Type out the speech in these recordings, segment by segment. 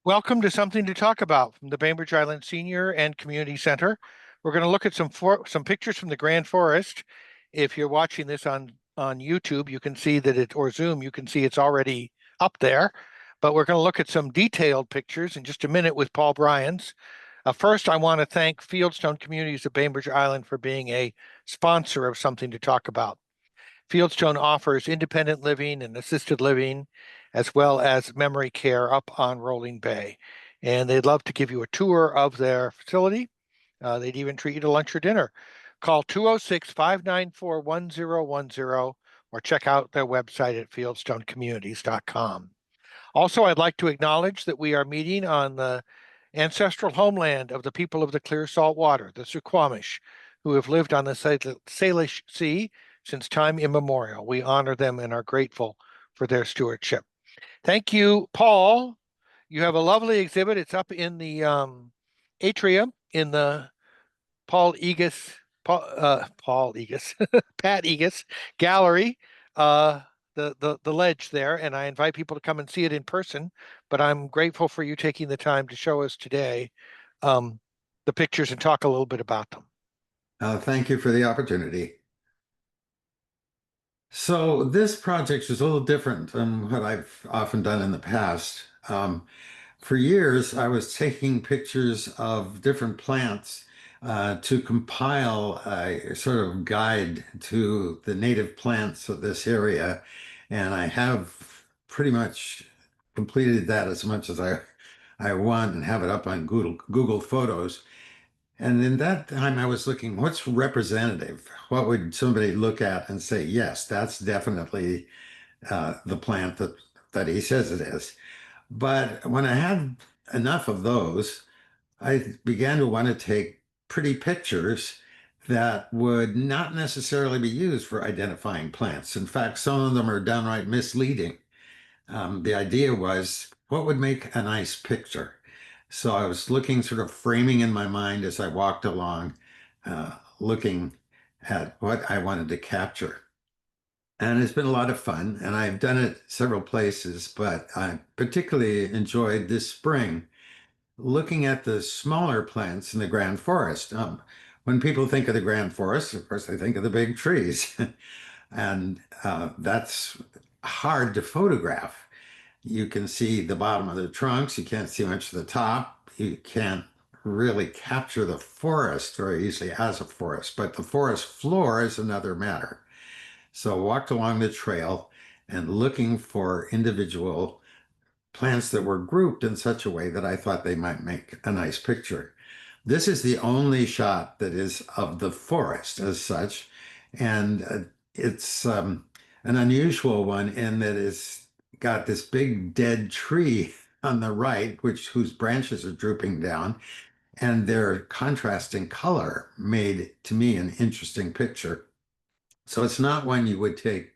Welcome to Something to Talk About from the Bainbridge Island Senior and Community Center. We're going to look at some pictures from the Grand Forest. If you're watching this on YouTube, you can see that it or Zoom, you can see it's already up there. But we're going to look at some detailed pictures in just a minute with Paul Bryans. First, I want to thank Fieldstone Communities of Bainbridge Island for being a sponsor of Something to Talk About. Fieldstone offers independent living and assisted living, as well as memory care up on Rolling Bay. And they'd love to give you a tour of their facility. They'd even treat you to lunch or dinner. Call 206-594-1010 or check out their website at fieldstonecommunities.com. Also, I'd like to acknowledge that we are meeting on the ancestral homeland of the people of the clear salt water, the Suquamish, who have lived on the Salish Sea since time immemorial. We honor them and are grateful for their stewardship. Thank you, Paul. You have a lovely exhibit. It's up in the atrium in the Paul Egas, Paul Egas, Pat Egas Gallery, the ledge there, and I invite people to come and see it in person. But I'm grateful for you taking the time to show us today the pictures and talk a little bit about them. Thank you for the opportunity. So this project is a little different than what I've often done in the past. For years, I was taking pictures of different plants to compile a sort of guide to the native plants of this area. And I have pretty much completed that as much as I want and have it up on Google Photos. And in that time, I was looking, what's representative? What would somebody look at and say, yes, that's definitely the plant that he says it is. But when I had enough of those, I began to want to take pretty pictures that would not necessarily be used for identifying plants. In fact, some of them are downright misleading. The idea was, what would make a nice picture? So I was looking, sort of framing in my mind as I walked along, looking at what I wanted to capture. And it's been a lot of fun, and I've done it several places, but I particularly enjoyed this spring looking at the smaller plants in the Grand Forest. When people think of the Grand Forest, of course, they think of the big trees, and that's hard to photograph. You can see the bottom of the trunks. You can't see much of the top. You can't really capture the forest very easily as a forest, but the forest floor is another matter. So I walked along the trail and looking for individual plants that were grouped in such a way that I thought they might make a nice picture. This is the only shot that is of the forest as such, and it's an unusual one in that it's got this big dead tree on the right, whose branches are drooping down, and their contrasting color made to me an interesting picture. So it's not one you would take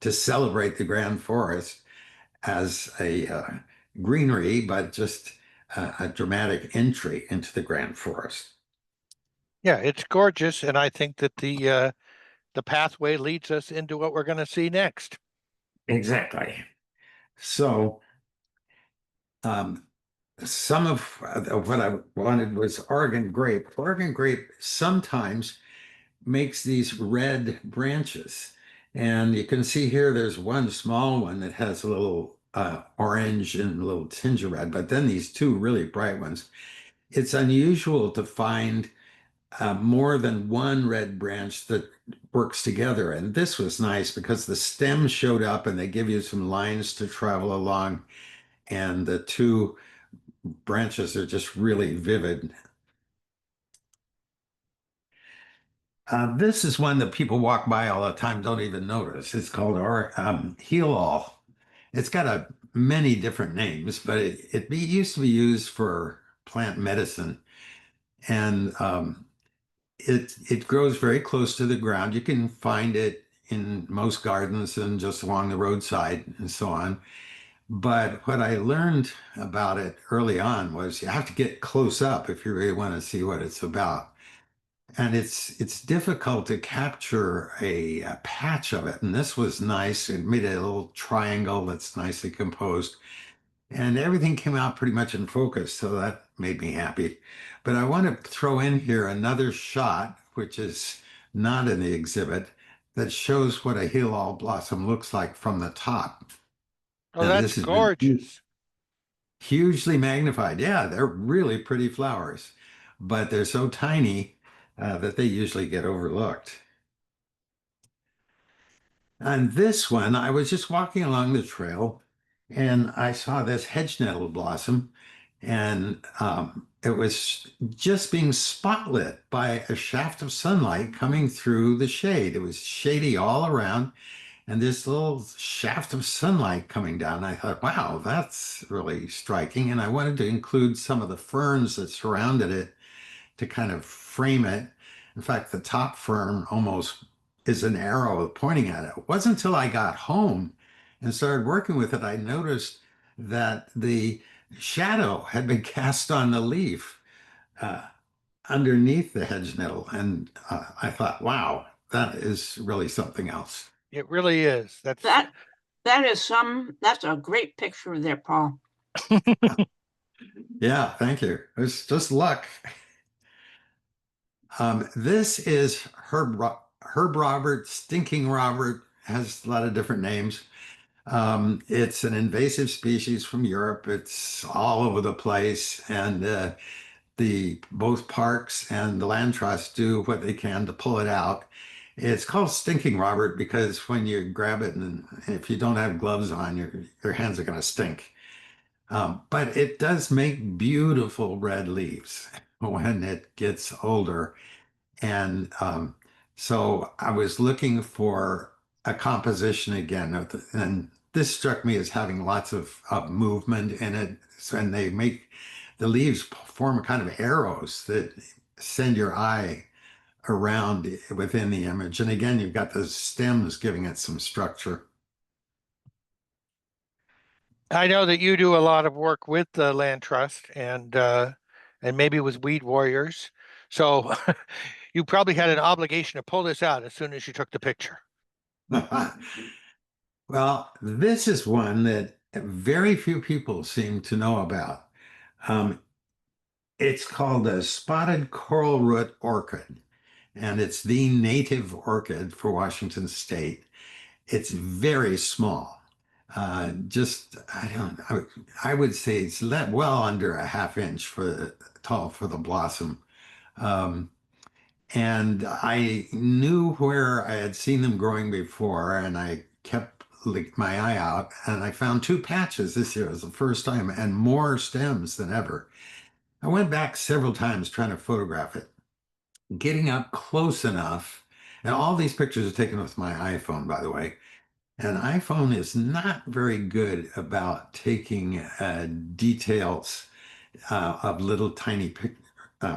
to celebrate the Grand Forest as a greenery, but just a dramatic entry into the Grand Forest. Yeah, it's gorgeous, and I think that the pathway leads us into what we're going to see next. Exactly. So, um, some of what I wanted was Oregon grape. Oregon grape sometimes makes these red branches. And you can see here there's one small one that has a little orange and a little tinge of red, but then these two really bright ones. It's unusual to find more than one red branch that works together. And this was nice because the stem showed up and they give you some lines to travel along, and the two branches are just really vivid. This is one that people walk by all the time, don't even notice. It's called heel all. It's got many different names, but it used to be used for plant medicine. And it grows very close to the ground. You can find it in most gardens and just along the roadside and so on. But what I learned about it early on was you have to get close up if you really want to see what it's about. And it's difficult to capture a patch of it. And this was nice. It made a little triangle that's nicely composed. and everything came out pretty much in focus, so that made me happy. But I want to throw in here another shot, which is not in the exhibit, that shows what a Hilal blossom looks like from the top. Oh, And that's this has been gorgeous. hugely magnified. Yeah, they're really pretty flowers, but they're so tiny that they usually get overlooked. On this one, I was just walking along the trail and I saw this hedge nettle blossom, and it was just being spotlit by a shaft of sunlight coming through the shade. It was shady all around, and this little shaft of sunlight coming down. I thought, wow, that's really striking. And I wanted to include some of the ferns that surrounded it to kind of frame it. In fact, the top fern almost is an arrow pointing at it. It wasn't until I got home and started working with it, I noticed that the shadow had been cast on the leaf uh, underneath the hedge nettle. And I thought, wow, that is really something else. It really is. That's That that's a great picture there, Paul. Yeah, thank you. It's just luck. This is Herb Robert, Stinking Robert, has a lot of different names. It's an invasive species from Europe. It's all over the place, and the both parks and the land trust do what they can to pull it out. It's called Stinking Robert because when you grab it and if you don't have gloves on, your hands are going to stink. But it does make beautiful red leaves when it gets older. And so I was looking for a composition again, and this struck me as having lots of movement in it. And they make the leaves form kind of arrows that send your eye around within the image. And again, you've got the stems giving it some structure. I know that you do a lot of work with the land trust and maybe with weed warriors. So you probably had an obligation to pull this out as soon as you took the picture. Well, this is one that very few people seem to know about. Um, it's called a spotted coral root orchid, and it's the native orchid for Washington State. It's very small. Just, I don't, I would say it's well under a half inch for tall for the blossom. Um, and I knew where I had seen them growing before, and I kept like, my eye out, and I found two patches this year. It was the first time, and more stems than ever. I went back several times trying to photograph it, getting up close enough. And all these pictures are taken with my iPhone, by the way. And iPhone is not very good about taking details of little tiny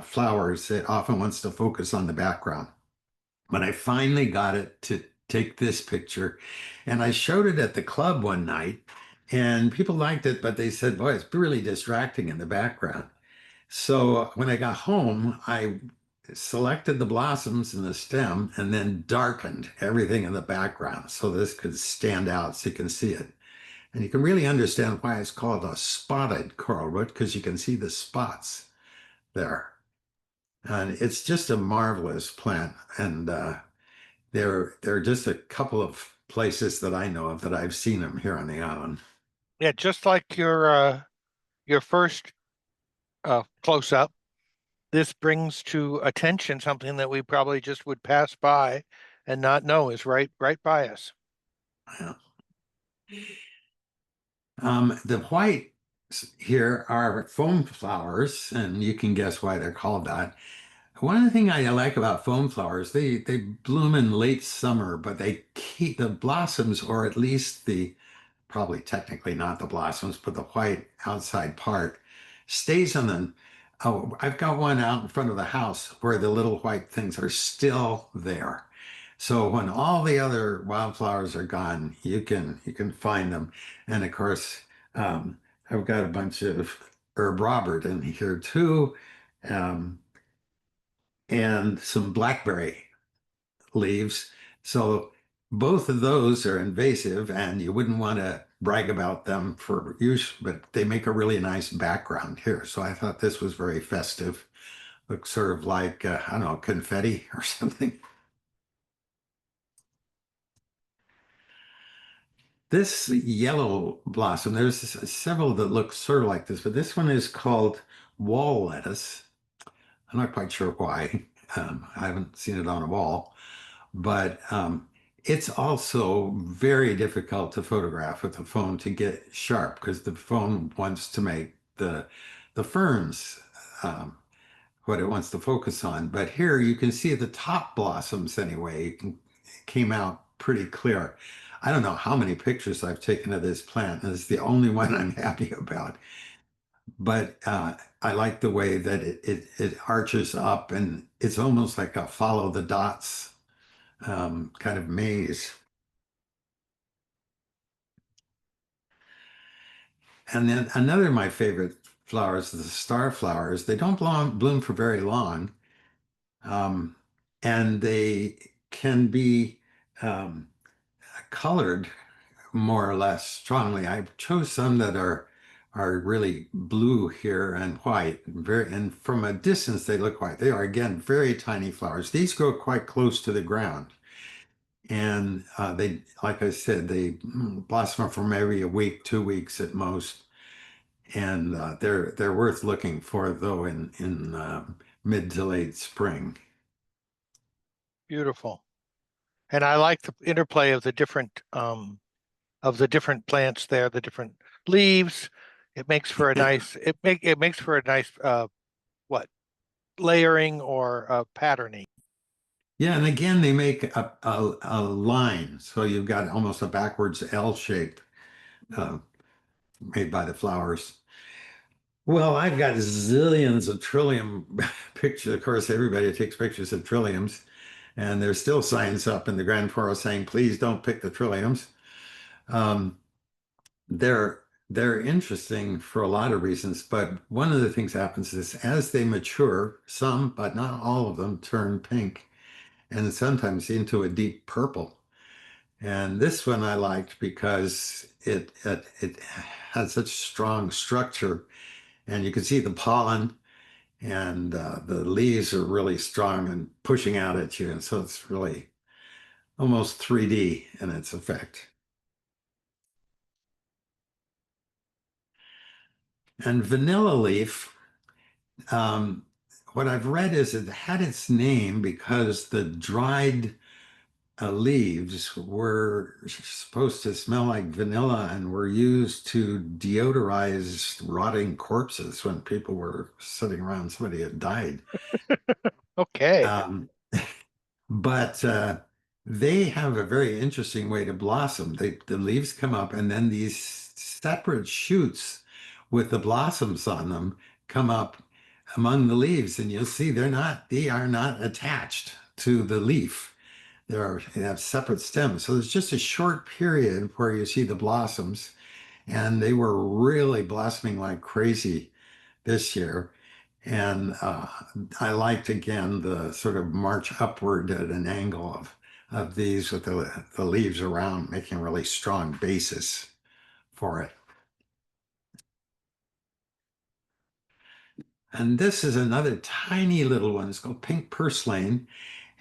flowers. It often wants to focus on the background. But I finally got it to take this picture, and I showed it at the club one night, and people liked it, but they said, boy, it's really distracting in the background. So when I got home, I selected the blossoms and the stem and then darkened everything in the background so this could stand out so you can see it. And you can really understand why it's called a spotted coral root because you can see the spots there. And it's just a marvelous plant. And there are just a couple of places that I know of that I've seen them here on the island. Yeah, just like your first close up, this brings to attention something that we probably just would pass by and not know is right by us. Yeah. The white here are foam flowers, and you can guess why they're called that. One of the things I like about foam flowers, they bloom in late summer, but they keep the blossoms, or at least the probably technically not the blossoms, but the white outside part stays on them. Oh, I've got one out in front of the house where the little white things are still there. So when all the other wildflowers are gone, you can find them. And of course, um, I've got a bunch of herb Robert in here too, um, and some blackberry leaves. So both of those are invasive, and you wouldn't want to brag about them for use, but they make a really nice background here. So I thought this was very festive. Looks sort of like, I don't know, confetti or something. This yellow blossom, there's several that look sort of like this, but this one is called wall lettuce. I'm not quite sure why. I haven't seen it on a wall, but it's also very difficult to photograph with the phone to get sharp because the phone wants to make the ferns um, what it wants to focus on. But here you can see the top blossoms anyway. It came out pretty clear. I don't know how many pictures I've taken of this plant, and it's the only one I'm happy about. But I like the way that it arches up, and it's almost like a follow the dots kind of maze. And then another of my favorite flowers is the star flowers. They don't bloom for very long, um, and they can be um, colored more or less strongly. I chose some that are really blue here and white. Very, and from a distance they look white. They are again very tiny flowers. These grow quite close to the ground. And they, like I said, they blossom for maybe a week, 2 weeks at most, and they're worth looking for though in mid to late spring. Beautiful. And I like the interplay of the different plants there, the different leaves. It makes for a nice it makes for a nice what layering or patterning. Yeah, and again they make a line, so you've got almost a backwards L shape uh, made by the flowers. Well, I've got zillions of trillium pictures. Of course, everybody takes pictures of trilliums, and there's still signs up in the Grand Forest saying, "Please don't pick the trilliums." Um, they're interesting for a lot of reasons, but one of the things happens is as they mature, some, but not all of them, turn pink and sometimes into a deep purple. And this one I liked because it has such strong structure, and you can see the pollen, and the leaves are really strong and pushing out at you, and so it's really almost 3D in its effect. And vanilla leaf, um, what I've read is it had its name because the dried leaves were supposed to smell like vanilla and were used to deodorize rotting corpses when people were sitting around somebody had died. Okay. Um, but they have a very interesting way to blossom. The leaves come up, and then these separate shoots with the blossoms on them come up among the leaves, and you'll see they are not attached to the leaf. They have separate stems. So there's just a short period where you see the blossoms, and they were really blossoming like crazy this year. And I liked again the sort of march upward at an angle of these with the leaves around, making a really strong basis for it. And this is another tiny little one. It's called pink purslane.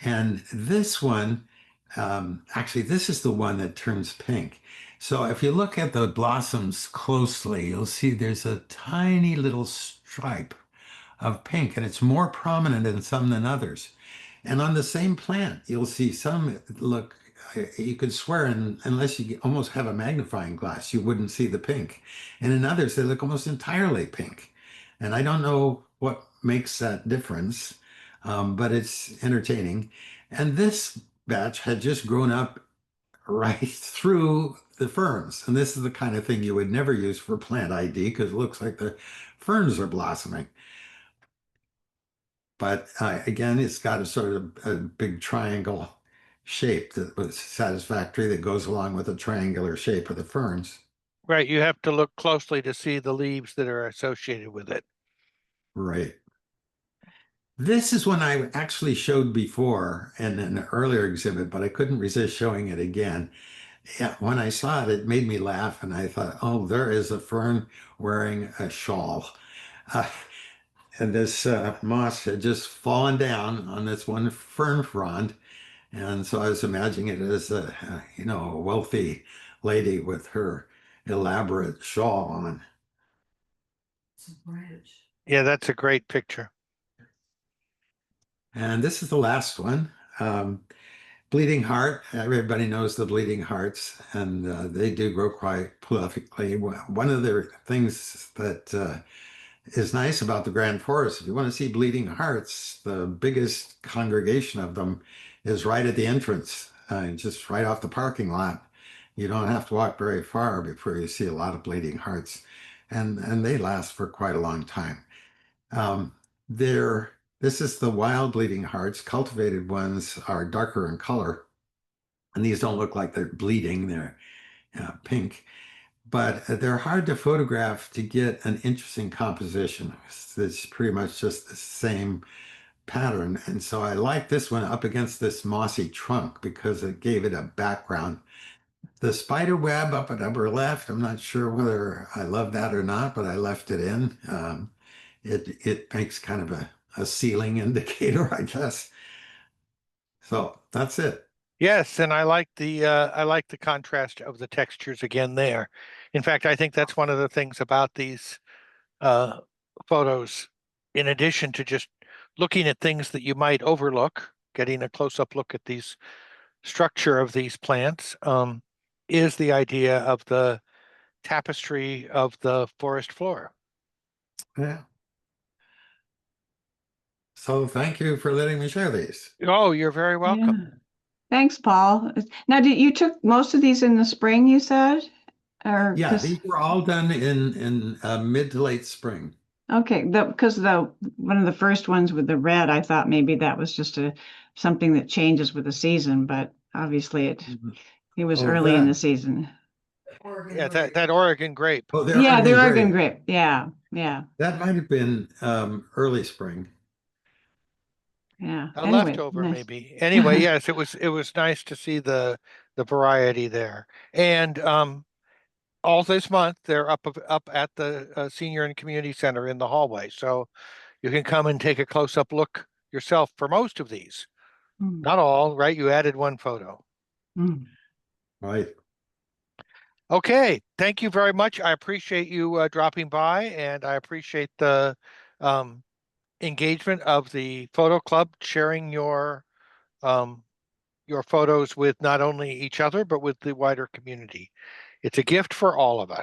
And this one, actually, this is the one that turns pink. So if you look at the blossoms closely, you'll see there's a tiny little stripe of pink, and it's more prominent in some than others. And on the same plant, you'll see some look, you could swear, unless you almost have a magnifying glass, you wouldn't see the pink. And in others, they look almost entirely pink. And I don't know what makes that difference, but it's entertaining. And this batch had just grown up right through the ferns. And this is the kind of thing you would never use for plant ID because it looks like the ferns are blossoming. But again, it's got a sort of a big triangle shape that was satisfactory that goes along with the triangular shape of the ferns. Right. You have to look closely to see the leaves that are associated with it. Right. This is one I actually showed before in an earlier exhibit, but I couldn't resist showing it again. yeah, when I saw it, it made me laugh, and I thought, oh, there is a fern wearing a shawl. Uh, and this moss had just fallen down on this one fern frond. And so I was imagining it as a wealthy lady with her elaborate shawl on. Yeah, that's a great picture. And this is the last one. Bleeding heart. Everybody knows the bleeding hearts, and they do grow quite prolifically. One of the things that is nice about the Grand Forest, if you want to see bleeding hearts, the biggest congregation of them is right at the entrance, just right off the parking lot. You don't have to walk very far before you see a lot of bleeding hearts, and they last for quite a long time. Um, this is the wild bleeding hearts. Cultivated ones are darker in color, and these don't look like they're bleeding. They're pink, but they're hard to photograph to get an interesting composition. It's pretty much just the same pattern. And so I like this one up against this mossy trunk because it gave it a background. The spider web up at upper left, I'm not sure whether I love that or not, but I left it in. It makes kind of a ceiling indicator, I guess. So that's it. Yes, and I like the contrast of the textures again there. In fact, I think that's one of the things about these uh, photos, in addition to just looking at things that you might overlook, getting a close-up look at these structure of these plants, is the idea of the tapestry of the forest floor. Yeah. So thank you for letting me share these. Oh, you're very welcome. Yeah. Thanks, Paul. Now, you took most of these in the spring, you said? Or Yeah, 'cause- these were all done in mid to late spring. okay, because one of the first ones with the red, I thought maybe that was just something that changes with the season, but obviously it was Oh, early in that. the season. Yeah, that Oregon grape. Oh, the Yeah, the Oregon grape. grape. Yeah, yeah, That might have been early spring. yeah. A Anyway, leftover nice. maybe. Anyway, yes, it was nice to see the variety there. And all this month they're up at the Senior and Community Center in the hallway. So you can come and take a close-up look yourself for most of these. Mm, Not all, right? You added one photo. mm. Right. Okay, thank you very much. I appreciate you dropping by, and I appreciate the um, engagement of the photo club, sharing your photos with not only each other, but with the wider community. It's a gift for all of us.